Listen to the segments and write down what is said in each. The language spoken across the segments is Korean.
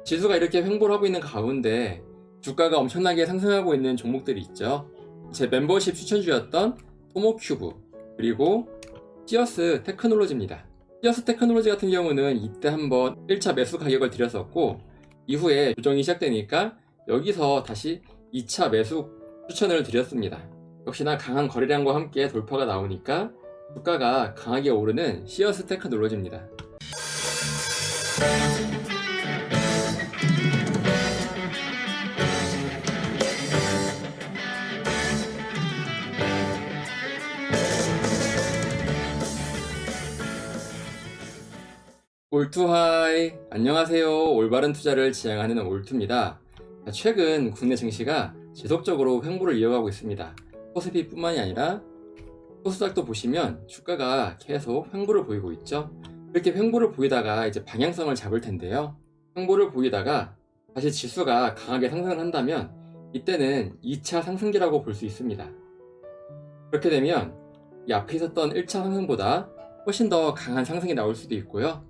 지수가 이렇게 횡보를 하고 있는 가운데 주가가 엄청나게 상승하고 있는 종목들이 있죠. 제 멤버십 추천주였던 토모큐브, 그리고 시어스 테크놀로지입니다. 시어스 테크놀로지 같은 경우는 이때 한번 1차 매수 가격을 드렸었고, 이후에 조정이 시작되니까 여기서 다시 2차 매수 추천을 드렸습니다. 역시나 강한 거래량과 함께 돌파가 나오니까 주가가 강하게 오르는 시어스 테크놀로지입니다. 올투하이, 안녕하세요. 올바른 투자를 지향하는 올투입니다. 최근 국내 증시가 지속적으로 횡보를 이어가고 있습니다. 코스피 뿐만이 아니라 코스닥도 보시면 주가가 계속 횡보를 보이고 있죠. 이렇게 횡보를 보이다가 이제 방향성을 잡을 텐데요. 횡보를 보이다가 다시 지수가 강하게 상승을 한다면 이때는 2차 상승기라고 볼 수 있습니다. 그렇게 되면 이 앞에 있었던 1차 상승보다 훨씬 더 강한 상승이 나올 수도 있고요.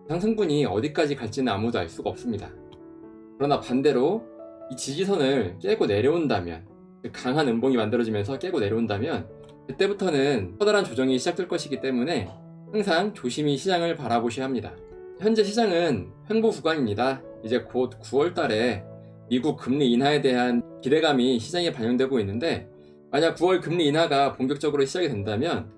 상승분이 어디까지 갈지는 아무도 알 수가 없습니다. 그러나 반대로 이 지지선을 깨고 내려온다면, 강한 음봉이 만들어지면서 깨고 내려온다면 그때부터는 커다란 조정이 시작될 것이기 때문에 항상 조심히 시장을 바라보셔야 합니다. 현재 시장은 횡보 구간입니다. 이제 곧 9월 달에 미국 금리 인하에 대한 기대감이 시장에 반영되고 있는데, 만약 9월 금리 인하가 본격적으로 시작이 된다면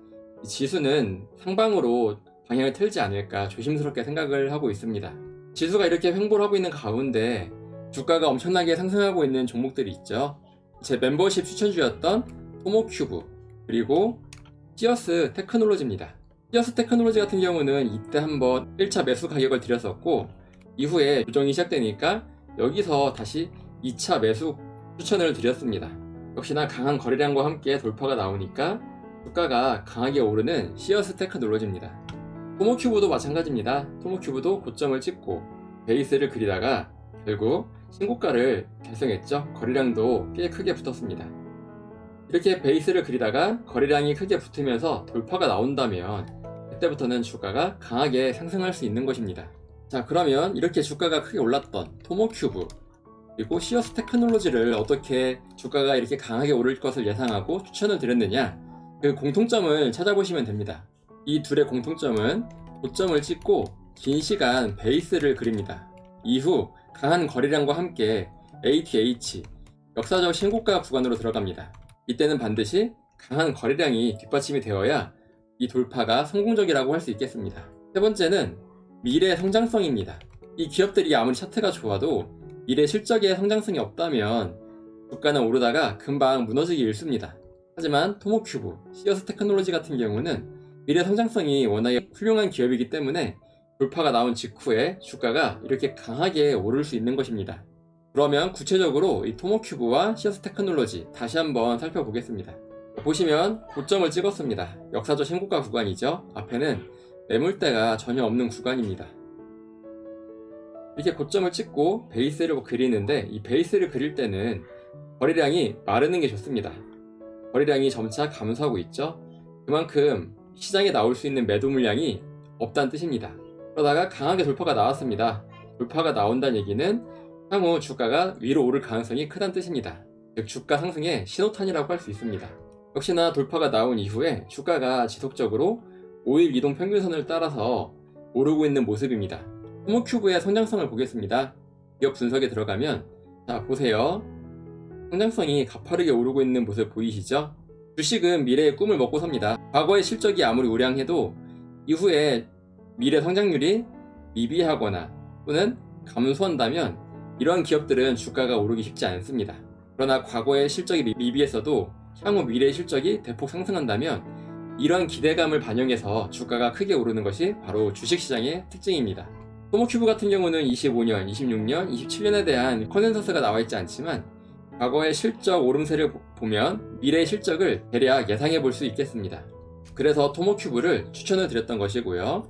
이 지수는 상방으로 방향을 틀지 않을까 조심스럽게 생각을 하고 있습니다. 지수가 이렇게 횡보를 하고 있는 가운데 주가가 엄청나게 상승하고 있는 종목들이 있죠. 제 멤버십 추천주였던 토모큐브, 그리고 시어스 테크놀로지입니다. 시어스 테크놀로지 같은 경우는 이때 한번 1차 매수 가격을 드렸었고, 이후에 조정이 시작되니까 여기서 다시 2차 매수 추천을 드렸습니다. 역시나 강한 거래량과 함께 돌파가 나오니까 주가가 강하게 오르는 시어스 테크놀로지입니다. 토모큐브도 마찬가지입니다. 토모큐브도 고점을 찍고 베이스를 그리다가 결국 신고가를 달성했죠. 거래량도 꽤 크게 붙었습니다. 이렇게 베이스를 그리다가 거래량이 크게 붙으면서 돌파가 나온다면 그때부터는 주가가 강하게 상승할 수 있는 것입니다. 자, 그러면 이렇게 주가가 크게 올랐던 토모큐브 그리고 시어스 테크놀로지를 어떻게 주가가 이렇게 강하게 오를 것을 예상하고 추천을 드렸느냐, 그 공통점을 찾아보시면 됩니다. 이 둘의 공통점은 고점을 찍고 긴 시간 베이스를 그립니다. 이후 강한 거래량과 함께 ATH, 역사적 신고가 구간으로 들어갑니다. 이때는 반드시 강한 거래량이 뒷받침이 되어야 이 돌파가 성공적이라고 할 수 있겠습니다. 세 번째는 미래 성장성입니다. 이 기업들이 아무리 차트가 좋아도 미래 실적에 성장성이 없다면 주가는 오르다가 금방 무너지기 일쑤입니다. 하지만 토모큐브, 시어스 테크놀로지 같은 경우는 미래 성장성이 워낙에 훌륭한 기업이기 때문에 돌파가 나온 직후에 주가가 이렇게 강하게 오를 수 있는 것입니다. 그러면 구체적으로 이 토모큐브와 시어스 테크놀로지 다시 한번 살펴보겠습니다. 보시면 고점을 찍었습니다. 역사적 신고가 구간이죠. 앞에는 매물대가 전혀 없는 구간입니다. 이렇게 고점을 찍고 베이스를 그리는데, 이 베이스를 그릴 때는 거래량이 마르는 게 좋습니다. 거래량이 점차 감소하고 있죠. 그만큼 시장에 나올 수 있는 매도 물량이 없다는 뜻입니다. 그러다가 강하게 돌파가 나왔습니다. 돌파가 나온다는 얘기는 향후 주가가 위로 오를 가능성이 크다는 뜻입니다. 즉 주가 상승의 신호탄이라고 할 수 있습니다. 역시나 돌파가 나온 이후에 주가가 지속적으로 5일 이동 평균선을 따라서 오르고 있는 모습입니다. 토모큐브의 성장성을 보겠습니다. 기업 분석에 들어가면, 자 보세요. 성장성이 가파르게 오르고 있는 모습 보이시죠? 주식은 미래의 꿈을 먹고 삽니다. 과거의 실적이 아무리 우량해도 이후에 미래 성장률이 미비하거나 또는 감소한다면 이러한 기업들은 주가가 오르기 쉽지 않습니다. 그러나 과거의 실적이 미비했어도 향후 미래의 실적이 대폭 상승한다면 이러한 기대감을 반영해서 주가가 크게 오르는 것이 바로 주식시장의 특징입니다. 토모큐브 같은 경우는 25년, 26년, 27년에 대한 컨센서스가 나와 있지 않지만 과거의 실적 오름세를 보면 미래의 실적을 대략 예상해 볼 수 있겠습니다. 그래서 토모큐브를 추천을 드렸던 것이고요.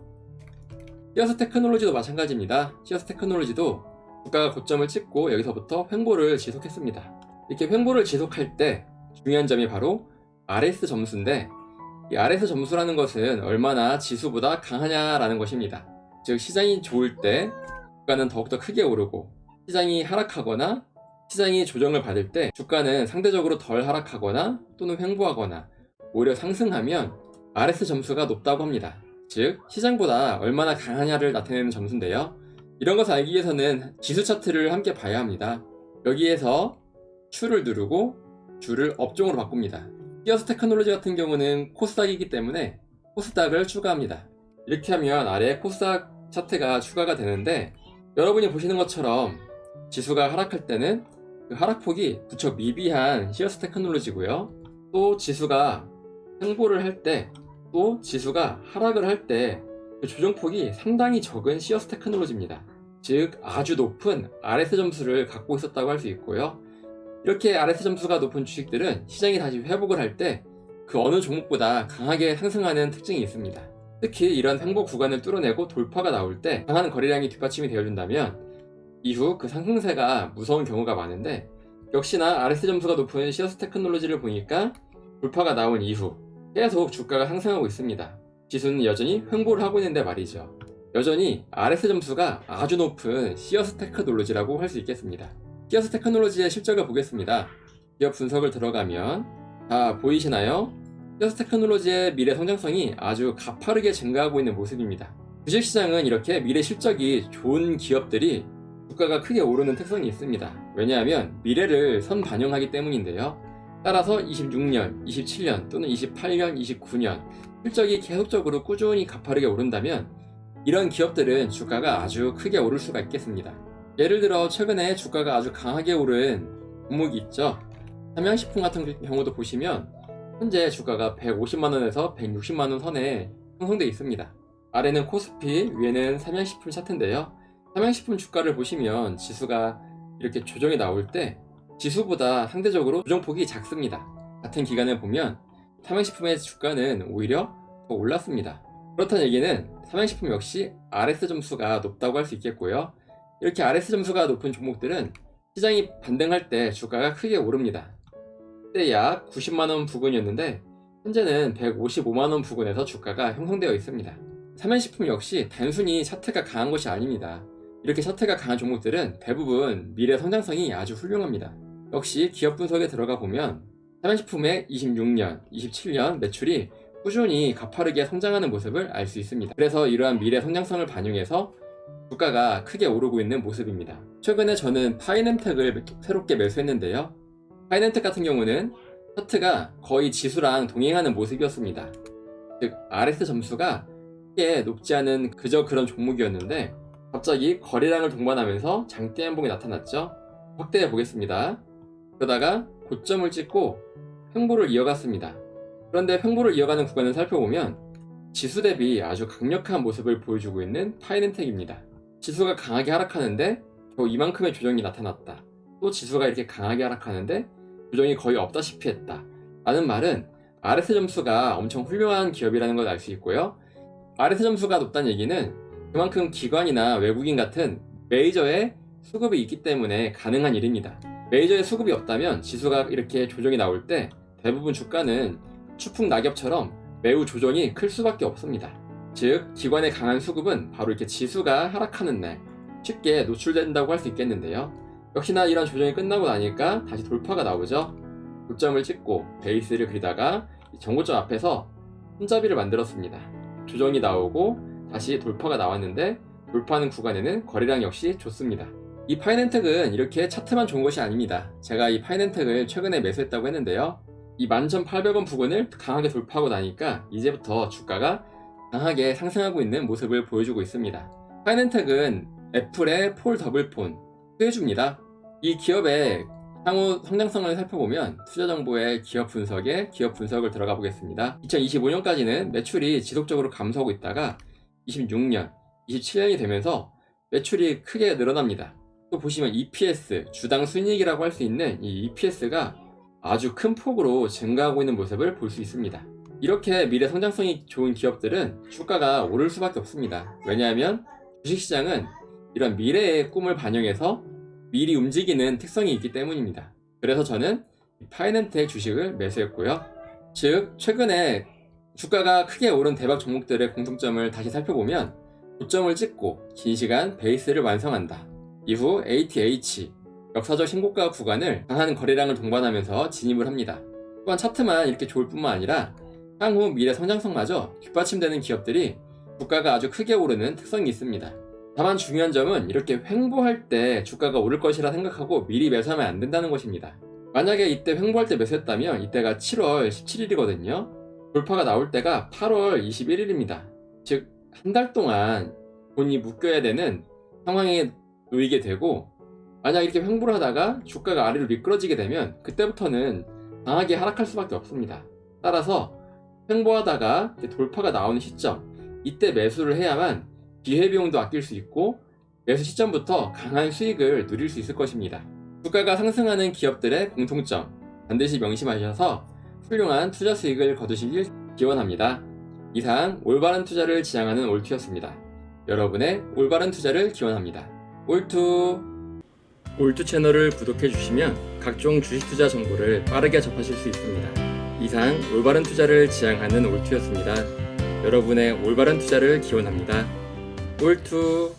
시어스 테크놀로지도 마찬가지입니다. 시어스 테크놀로지도 주가가 고점을 찍고 여기서부터 횡보를 지속했습니다. 이렇게 횡보를 지속할 때 중요한 점이 바로 RS 점수인데, 이 RS 점수라는 것은 얼마나 지수보다 강하냐라는 것입니다. 즉 시장이 좋을 때 주가는 더욱더 크게 오르고, 시장이 하락하거나 시장이 조정을 받을 때 주가는 상대적으로 덜 하락하거나 또는 횡보하거나 오히려 상승하면 RS 점수가 높다고 합니다. 즉, 시장보다 얼마나 강하냐를 나타내는 점수인데요. 이런 것을 알기 위해서는 지수 차트를 함께 봐야 합니다. 여기에서 추를 누르고 주를 업종으로 바꿉니다. 히어스 테크놀로지 같은 경우는 코스닥이기 때문에 코스닥을 추가합니다. 이렇게 하면 아래에 코스닥 차트가 추가가 되는데, 여러분이 보시는 것처럼 지수가 하락할 때는 그 하락폭이 무척 미비한 히어스 테크놀로지고요. 또 지수가 횡보를 할 때, 또 지수가 하락을 할 때 그 조정폭이 상당히 적은 시어스 테크놀로지입니다. 즉, 아주 높은 RS 점수를 갖고 있었다고 할 수 있고요. 이렇게 RS 점수가 높은 주식들은 시장이 다시 회복을 할 때 그 어느 종목보다 강하게 상승하는 특징이 있습니다. 특히 이런 횡보 구간을 뚫어내고 돌파가 나올 때 강한 거래량이 뒷받침이 되어준다면 이후 그 상승세가 무서운 경우가 많은데, 역시나 RS 점수가 높은 시어스 테크놀로지를 보니까 돌파가 나온 이후 계속 주가가 상승하고 있습니다. 지수는 여전히 횡보를 하고 있는데 말이죠. 여전히 RS 점수가 아주 높은 시어스 테크놀로지라고 할 수 있겠습니다. 히어스 테크놀로지의 실적을 보겠습니다. 기업 분석을 들어가면 보이시나요? 히어스 테크놀로지의 미래 성장성이 아주 가파르게 증가하고 있는 모습입니다. 주식시장은 이렇게 미래 실적이 좋은 기업들이 주가가 크게 오르는 특성이 있습니다. 왜냐하면 미래를 선반영하기 때문인데요. 따라서 26년, 27년 또는 28년, 29년 실적이 계속적으로 꾸준히 가파르게 오른다면 이런 기업들은 주가가 아주 크게 오를 수가 있겠습니다. 예를 들어 최근에 주가가 아주 강하게 오른 종목이 있죠. 삼양식품 같은 경우도 보시면 현재 주가가 150만원에서 160만원 선에 형성되어 있습니다. 아래는 코스피, 위에는 삼양식품 차트인데요. 삼양식품 주가를 보시면 지수가 이렇게 조정이 나올 때 지수보다 상대적으로 조정폭이 작습니다. 같은 기간을 보면 삼양식품의 주가는 오히려 더 올랐습니다. 그렇다는 얘기는 삼양식품 역시 RS 점수가 높다고 할 수 있겠고요. 이렇게 RS 점수가 높은 종목들은 시장이 반등할 때 주가가 크게 오릅니다. 그때 약 90만원 부근이었는데 현재는 155만원 부근에서 주가가 형성되어 있습니다. 삼양식품 역시 단순히 차트가 강한 것이 아닙니다. 이렇게 차트가 강한 종목들은 대부분 미래 성장성이 아주 훌륭합니다. 역시 기업 분석에 들어가 보면 삼양식품의 26년, 27년 매출이 꾸준히 가파르게 성장하는 모습을 알 수 있습니다. 그래서 이러한 미래 성장성을 반영해서 주가가 크게 오르고 있는 모습입니다. 최근에 저는 파이낸텍을 새롭게 매수했는데요. 파이낸텍 같은 경우는 차트가 거의 지수랑 동행하는 모습이었습니다. 즉 RS 점수가 크게 높지 않은 그저 그런 종목이었는데 갑자기 거래량을 동반하면서 장대 한봉이 나타났죠. 확대해 보겠습니다. 그러다가 고점을 찍고 횡보를 이어갔습니다. 그런데 횡보를 이어가는 구간을 살펴보면 지수 대비 아주 강력한 모습을 보여주고 있는 파이낸텍입니다. 지수가 강하게 하락하는데 겨우 이만큼의 조정이 나타났다. 또 지수가 이렇게 강하게 하락하는데 조정이 거의 없다시피 했다. 라는 말은 RS 점수가 엄청 훌륭한 기업이라는 걸 알 수 있고요. RS 점수가 높다는 얘기는 그만큼 기관이나 외국인 같은 메이저의 수급이 있기 때문에 가능한 일입니다. 메이저의 수급이 없다면 지수가 이렇게 조정이 나올 때 대부분 주가는 추풍 낙엽처럼 매우 조정이 클 수밖에 없습니다. 즉 기관의 강한 수급은 바로 이렇게 지수가 하락하는 날 쉽게 노출된다고 할 수 있겠는데요. 역시나 이런 조정이 끝나고 나니까 다시 돌파가 나오죠. 고점을 찍고 베이스를 그리다가 전고점 앞에서 손잡이를 만들었습니다. 조정이 나오고 다시 돌파가 나왔는데 돌파하는 구간에는 거래량 역시 좋습니다. 이 파이낸텍은 이렇게 차트만 좋은 것이 아닙니다. 제가 이 파이낸텍을 최근에 매수했다고 했는데요. 이 11,800원 부근을 강하게 돌파하고 나니까 이제부터 주가가 강하게 상승하고 있는 모습을 보여주고 있습니다. 파이낸텍은 애플의 폴 더블폰 수혜주입니다. 이 기업의 향후 성장성을 살펴보면 투자정보의 기업 분석을 들어가 보겠습니다. 2025년까지는 매출이 지속적으로 감소하고 있다가 26년, 27년이 되면서 매출이 크게 늘어납니다. 또 보시면 EPS, 주당 순이익이라고 할 수 있는 이 EPS가 아주 큰 폭으로 증가하고 있는 모습을 볼 수 있습니다. 이렇게 미래 성장성이 좋은 기업들은 주가가 오를 수밖에 없습니다. 왜냐하면 주식시장은 이런 미래의 꿈을 반영해서 미리 움직이는 특성이 있기 때문입니다. 그래서 저는 파이낸텍 주식을 매수했고요. 즉 최근에 주가가 크게 오른 대박 종목들의 공통점을 다시 살펴보면 고점을 찍고 긴 시간 베이스를 완성한다. 이후 ATH, 역사적 신고가 구간을 강한 거래량을 동반하면서 진입을 합니다. 또한 차트만 이렇게 좋을 뿐만 아니라 향후 미래 성장성마저 뒷받침되는 기업들이 주가가 아주 크게 오르는 특성이 있습니다. 다만 중요한 점은 이렇게 횡보할 때 주가가 오를 것이라 생각하고 미리 매수하면 안 된다는 것입니다. 만약에 이때 횡보할 때 매수했다면 이때가 7월 17일이거든요. 돌파가 나올 때가 8월 21일입니다. 즉, 한 달 동안 돈이 묶여야 되는 상황에 놓이게 되고, 만약 이렇게 횡보를 하다가 주가가 아래로 미끄러지게 되면 그때부터는 강하게 하락할 수밖에 없습니다. 따라서 횡보하다가 돌파가 나오는 시점, 이때 매수를 해야만 기회비용도 아낄 수 있고 매수 시점부터 강한 수익을 누릴 수 있을 것입니다. 주가가 상승하는 기업들의 공통점 반드시 명심하셔서 훌륭한 투자 수익을 거두시길 기원합니다. 이상 올바른 투자를 지향하는 올투였습니다. 여러분의 올바른 투자를 기원합니다. 올투 채널을 구독해 주시면 각종 주식 투자 정보를 빠르게 접하실 수 있습니다. 이상 올바른 투자를 지향하는 올투였습니다. 여러분의 올바른 투자를 기원합니다. 올투